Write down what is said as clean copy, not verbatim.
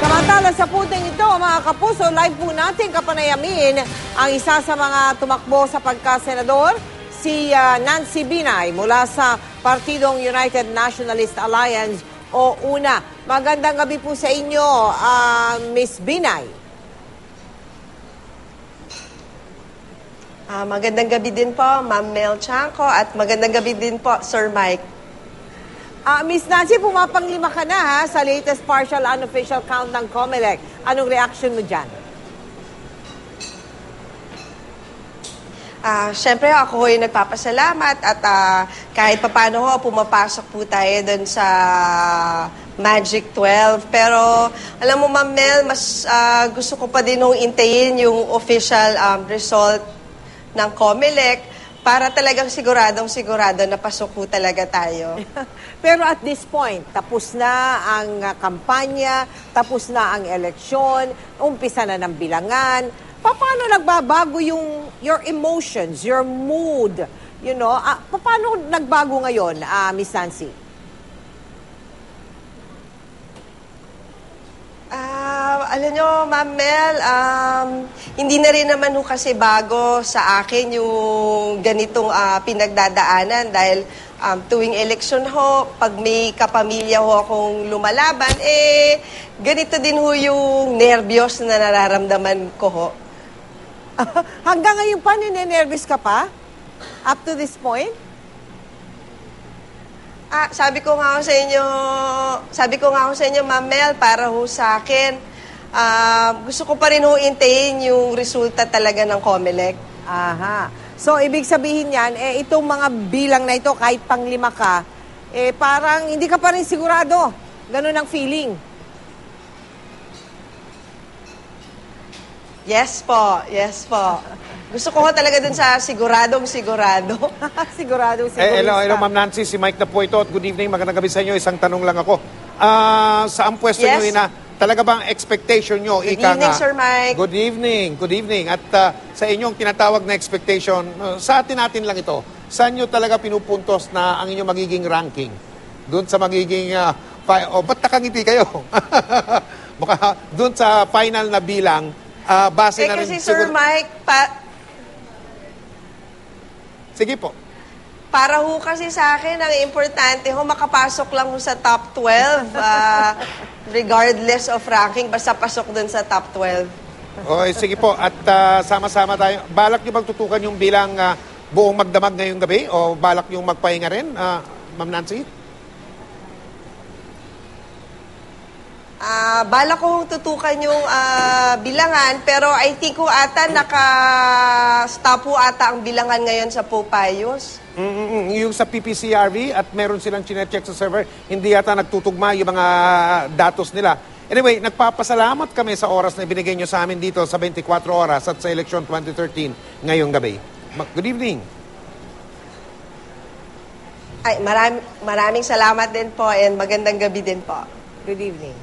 Samantala sa puting ito, mga kapuso, live po natin kapanayamin ang isa sa mga tumakbo sa pagkasenador, si Nancy Binay mula sa Partidong United Nationalist Alliance o UNA. Magandang gabi po sa inyo, Miss Binay. Magandang gabi din po, Ma'am Mel Chanco, at magandang gabi din po, Sir Mike. Miss Nancy, pumapanglima ka na ha, sa latest partial unofficial count ng COMELEC. Anong reaction mo dyan? Siyempre ako ay nagpapasalamat at kahit papano pumapasok po tayo doon sa Magic 12. Pero alam mo, Ma'am Mel, mas gusto ko pa din hintayin yung official result ng COMELEC para talagang siguradong-sigurado na pasok po talaga tayo. Pero at this point, tapos na ang kampanya, tapos na ang eleksyon, umpisa na ng bilangan. Paano nagbabago your emotions, your mood? You know, paano nagbago ngayon, Miss Nancy? Alam nyo, Ma'am Mel, hindi na rin naman kasi bago sa akin yung ganitong pinagdadaanan dahil tuwing eleksyon pag may kapamilya akong lumalaban, ganito din yung nervyos na nararamdaman ko Hanggang ngayon pa, ninenervous ka pa? Up to this point? Sabi ko nga sa inyo, Ma'am Mel, para sa akin, gusto ko pa rin hintayin yung resulta talaga ng COMELEC. Aha. So, ibig sabihin yan, itong mga bilang na ito, kahit panglima ka, parang hindi ka pa rin sigurado. Ganun ang feeling. Yes po. Gusto ko talaga dun sa siguradong-sigurado. Siguradong. Hello, Ma'am Nancy. Si Mike na po ito. Good evening. Magandang gabi sa inyo. Isang tanong lang ako. Saan pwesto nyo talaga bang expectation nyo? Good evening, Sir Mike. Good evening. At sa inyong tinatawag na expectation, sa atin lang ito. Saan nyo talaga pinupuntos na ang inyong magiging ranking? Doon sa magiging... ba't nakangiti kayo? Doon sa final na bilang, base na rin... Kasi Sir Mike, Sige po. para kasi sa akin, ang importante makapasok lang sa top 12, regardless of ranking, basta pasok dun sa top 12. Okay, sige po. At sama-sama tayo. Balak nyo bang tutukan yung bilang buong magdamag ngayong gabi? O balak nyo magpahinga rin, Ma'am Nancy? Bala kong tutukan yung bilangan, pero I think naka-stop ang bilangan ngayon sa Popayos. Yung sa PPCRV at meron silang chinecheck sa server, hindi yata nagtutugma yung mga datos nila. Anyway, nagpapasalamat kami sa oras na ibinigay nyo sa amin dito sa 24 oras at sa election 2013 ngayong gabi. Good evening. Maraming salamat din po and magandang gabi din po. Good evening.